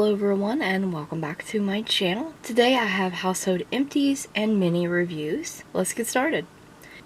Hello everyone and welcome back to my channel. Today I have household empties and mini reviews. Let's get started.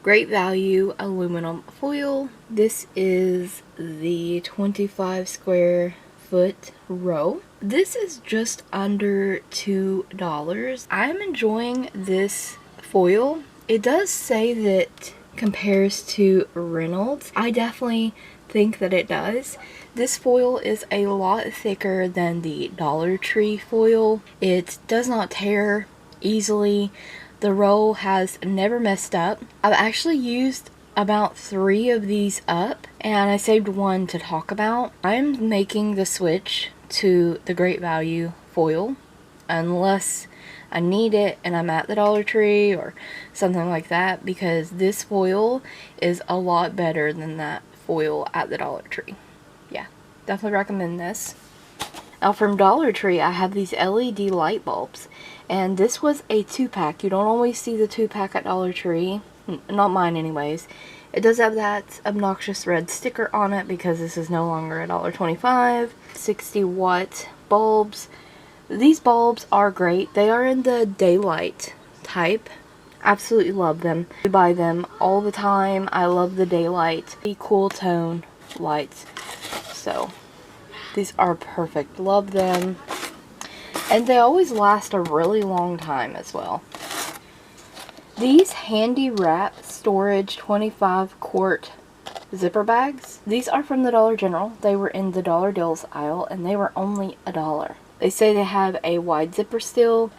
Great value aluminum foil. This is the 25 square foot row. This is just under $2. I'm enjoying this foil. It does say that compares to Reynolds. I definitely think that it does. This foil is a lot thicker than the DollarTree foil. It does not tear easily. The roll has never messed up. I've actually used about 3 of these up and I saved one to talk about. I'm making the switch to the Great Value foil unless I need it and I'm at the Dollar Tree or something like that, because this foil is a lot better than that foil at the Dollar Tree. Yeah, definitely recommend this. Now from Dollar Tree I have these LED light bulbs, and this was a 2-pack. You don't always see the 2-pack at Dollar Tree, not mine anyways. It does have that obnoxious red sticker on it because this is no longer $1.25. 60-watt bulbs. These bulbs are great. They are in the daylight type. Absolutely love them. We buy them all the time. I love the daylight, the cool tone lights. So these are perfect. Love them. And they always last a really long time as well. These handy wrap storage 25 quart zipper bags. These are from the Dollar General. They were in the Dollar Deals aisle and they were only $1. They say they have a wide zipper seal.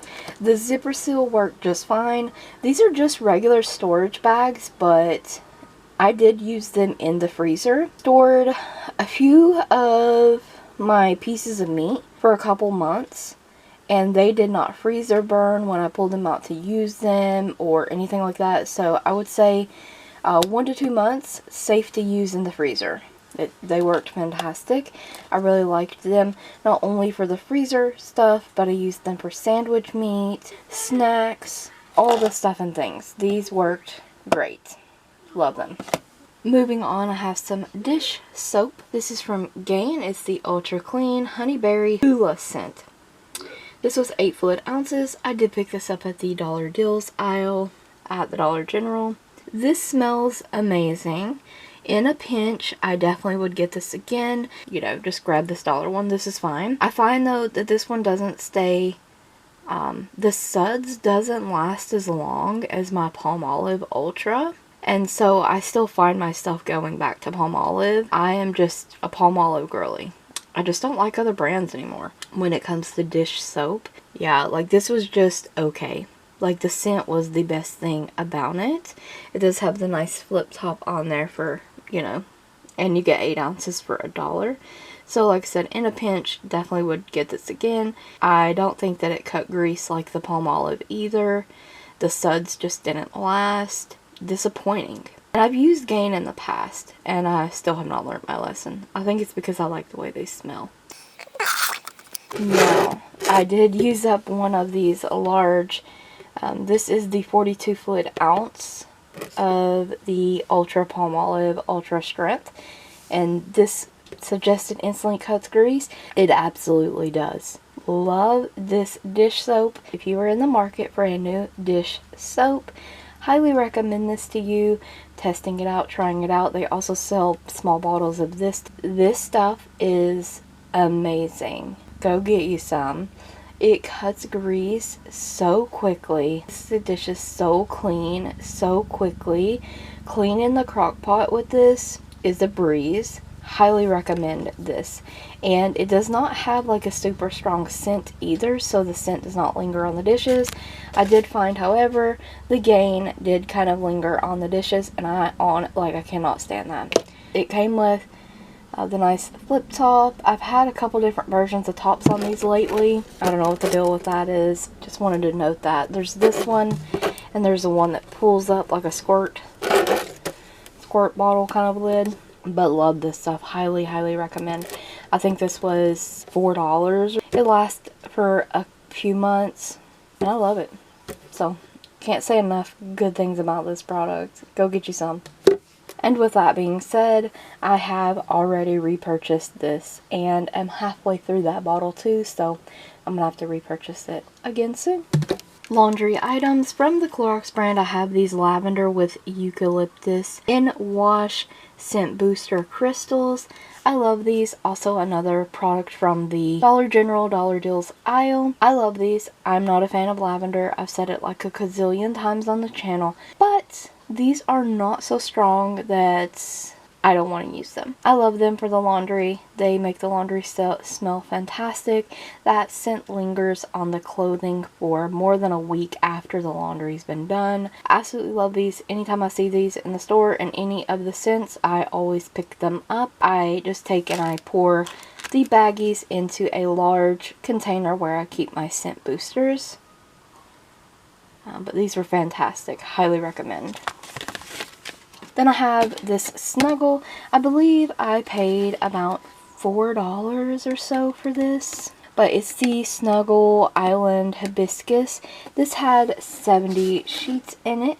The zipper seal worked just fine. These are just regular storage bags, but I did use them in the freezer. Stored a few of my pieces of meat for a couple months, and they did not freeze or burn when I pulled them out to use them or anything like that. So I would say 1 to 2 months, safe to use in the freezer. They worked fantastic. I really liked them, not only for the freezer stuff, but I used them for sandwich meat, snacks, all the stuff and things. These worked great. Love them. Moving on, I have some dish soap. This is from Gain. It's the Ultra Clean Honeyberry Hula scent. This was 8 fluid ounces. I did pick this up at the Dollar Deals aisle at the Dollar General. This smells amazing. In a pinch, I definitely would get this again. You know, just grab this dollar one. This is fine. I find though that this one doesn't stay, the suds doesn't last as long as my Palmolive Ultra. And so I still find myself going back to Palmolive. I am just a Palmolive girly. I just don't like other brands anymore when it comes to dish soap. Yeah, like this was just okay. Like the scent was the best thing about it. It does have the nice flip top on there for, you know, and you get 8 ounces for $1. So like I said, in a pinch, definitely would get this again. I don't think that it cut grease like the Palmolive either. The suds just didn't last. Disappointing. And I've used Gain in the past, and I still have not learned my lesson. I think it's because I like the way they smell. Now, I did use up one of these large. This is the 42 fluid ounce of the Ultra Palmolive Ultra Strength, and this suggested instantly cuts grease. It absolutely does. Love this dish soap. If you are in the market for a new dish soap, highly recommend this to you. Testing it out, trying it out. They also sell small bottles of this. This stuff is amazing. Go get you some. It cuts grease so quickly. The dish is so clean, so quickly. Cleaning the crock pot with this is a breeze. Highly recommend this. And it does not have like a super strong scent either, so the scent does not linger on the dishes. I did find, however, the Gain did kind of linger on the dishes, and I cannot stand that. It came with the nice flip top. I've had a couple different versions of tops on these lately. I don't know what the deal with that is. Just wanted to note that. There's this one, and there's the one that pulls up like a squirt bottle kind of lid. But love this stuff. Highly, highly recommend. I think this was $4. It lasts for a few months, and I love it. So, can't say enough good things about this product. Go get you some. And with that being said, I have already repurchased this and am halfway through that bottle too, so I'm gonna have to repurchase it again soon. Laundry items from the Clorox brand. I have these lavender with eucalyptus in wash scent booster crystals. I love these. Also another product from the Dollar General Dollar Deals aisle. I love these. I'm not a fan of lavender. I've said it like a gazillion times on the channel, but these are not so strong that I don't want to use them. I love them for the laundry. They make the laundry smell fantastic. That scent lingers on the clothing for more than a week after the laundry's been done. Absolutely love these. Anytime I see these in the store and any of the scents, I always pick them up. I just take and I pour the baggies into a large container where I keep my scent boosters. But these were fantastic. Highly recommend. Then I have this Snuggle. I believe I paid about $4 or so for this. But it's the Snuggle Island Hibiscus. This had 70 sheets in it.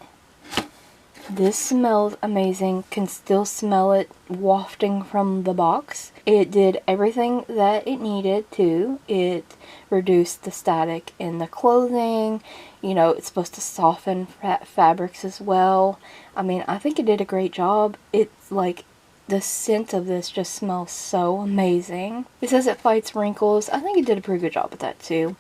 This smells amazing. Can still smell it wafting from the box. It did everything that it needed to. It reduced the static in the clothing. You know, it's supposed to soften fabrics as well. I mean, I think it did a great job. It's like, the scent of this just smells so amazing. It says it fights wrinkles. I think it did a pretty good job with that too.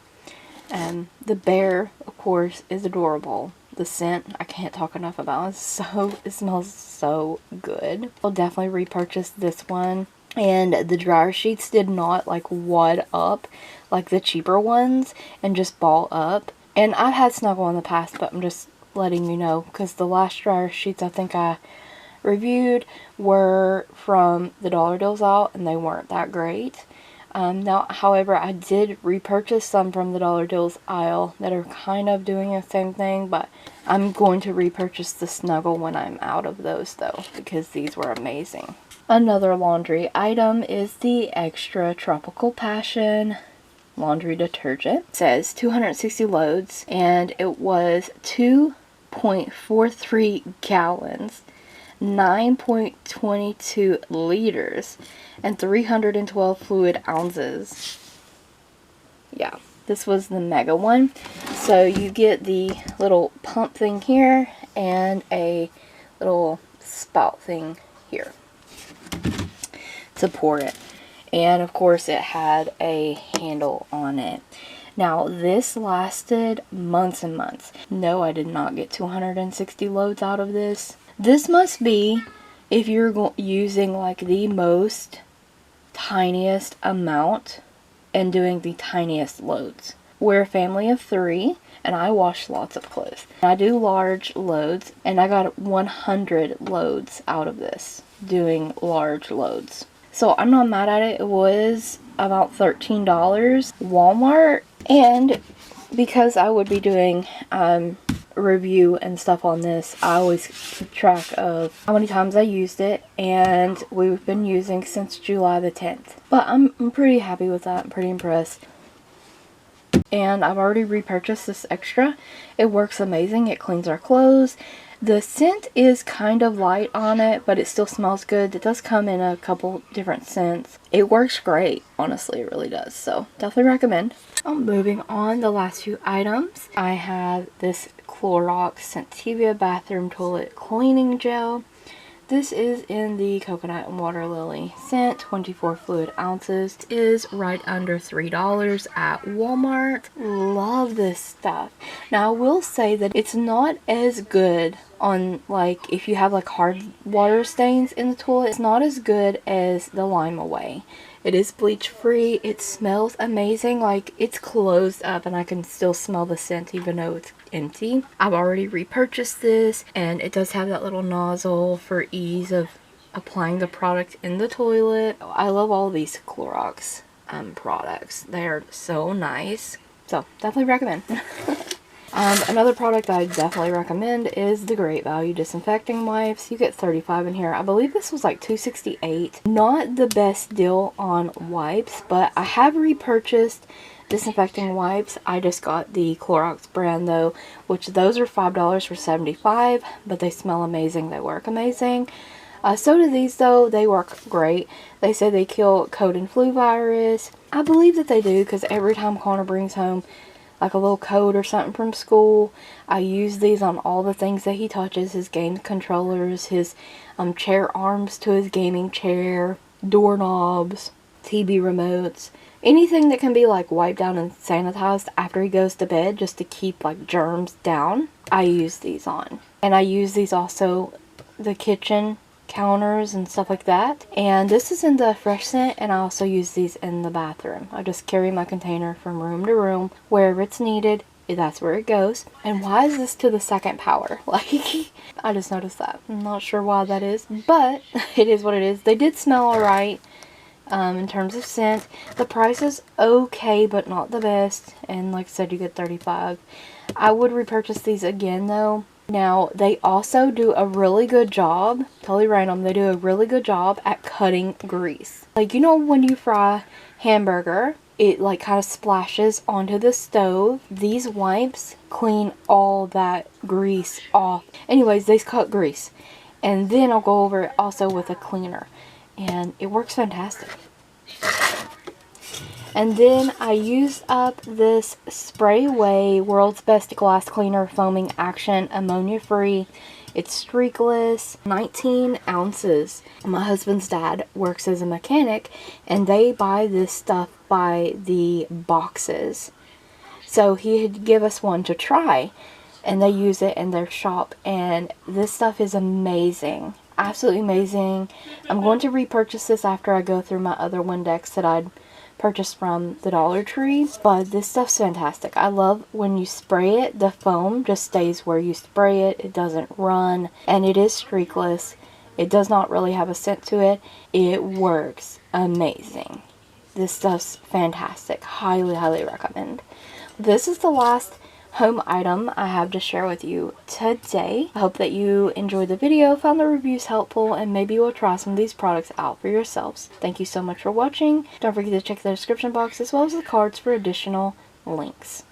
The bear, of course, is adorable. The scent, I can't talk enough about. It smells so good. I'll definitely repurchase this one. And the dryer sheets did not like wad up like the cheaper ones and just ball up. And I've had Snuggle in the past, but I'm just letting you know because the last dryer sheets I think I reviewed were from the Dollar Deals out and they weren't that great. Now, however, I did repurchase some from the Dollar Deals aisle that are kind of doing the same thing, but I'm going to repurchase the Snuggle when I'm out of those though, because these were amazing. Another laundry item is the Extra Tropical Passion laundry detergent. It says 260 loads and it was 2.43 gallons. 9.22 liters and 312 fluid ounces. Yeah, this was the mega one. So you get the little pump thing here and a little spout thing here to pour it. And of course it had a handle on it. Now this lasted months and months. No, I did not get 260 loads out of this. This must be if you're using like the most tiniest amount and doing the tiniest loads. We're a family of 3 and I wash lots of clothes. I do large loads and I got 100 loads out of this doing large loads. So I'm not mad at it. It was about $13 Walmart, and because I would be doing review and stuff on this, I always keep track of how many times I used it, and we've been using since July the 10th. But I'm pretty happy with that. I'm pretty impressed. And I've already repurchased this extra. It works amazing. It cleans our clothes. The scent is kind of light on it, but it still smells good. It does come in a couple different scents. It works great. Honestly, it really does. So definitely recommend. Moving on, the last few items. I have this Clorox Scentivia Bathroom Toilet Cleaning Gel. This is in the Coconut and Water Lily scent, 24 fluid ounces. It is right under $3 at Walmart. Love this stuff. Now I will say that it's not as good on, like, if you have like hard water stains in the toilet, it's not as good as the Lime Away. It is bleach free. It smells amazing. Like, it's closed up and I can still smell the scent even though it's empty. I've already repurchased this, and it does have that little nozzle for ease of applying the product in the toilet. I love all these Clorox products. They're so nice. So definitely recommend. Another product I definitely recommend is the Great Value Disinfecting Wipes. You get 35 in here. I believe this was like $2.68. Not the best deal on wipes, but I have repurchased disinfecting wipes. I just got the Clorox brand though, which those are $5 for 75, but they smell amazing. They work amazing. So do these though. They work great. They say they kill cold and flu virus. I believe that they do, because every time Connor brings home like a little coat or something from school, I use these on all the things that he touches. His game controllers, his chair arms to his gaming chair, doorknobs, TV remotes, anything that can be like wiped down and sanitized after he goes to bed, just to keep like germs down, I use these on. And I use these also the kitchen counters and stuff like that. And this is in the fresh scent, and I also use these in the bathroom. I just carry my container from room to room. Wherever it's needed, that's where it goes. And why is this to the second power? Like, I just noticed that. I'm not sure why that is, but it is what it is. They did smell alright. In terms of scent, the price is okay, but not the best. And like I said, you get 35. I would repurchase these again though. Now, they also do a really good job, totally random, they do a really good job at cutting grease. Like, you know when you fry hamburger, it like kind of splashes onto the stove. These wipes clean all that grease off. Anyways, they cut grease. And then I'll go over it also with a cleaner. And it works fantastic. And then I used up this Spray Away World's Best Glass Cleaner Foaming Action Ammonia Free. It's streakless, 19 ounces. My husband's dad works as a mechanic, and they buy this stuff by the boxes. So he'd give us one to try, and they use it in their shop, and this stuff is amazing. Absolutely amazing. I'm going to repurchase this after I go through my other Windex that I'd purchased from the Dollar Tree, but this stuff's fantastic. I love when you spray it, the foam just stays where you spray it. It doesn't run, and it is streakless. It does not really have a scent to it. It works amazing. This stuff's fantastic. Highly, highly recommend. This is the last home item I have to share with you today. I hope that you enjoyed the video, found the reviews helpful, and maybe you will try some of these products out for yourselves. Thank you so much for watching. Don't forget to check the description box as well as the cards for additional links.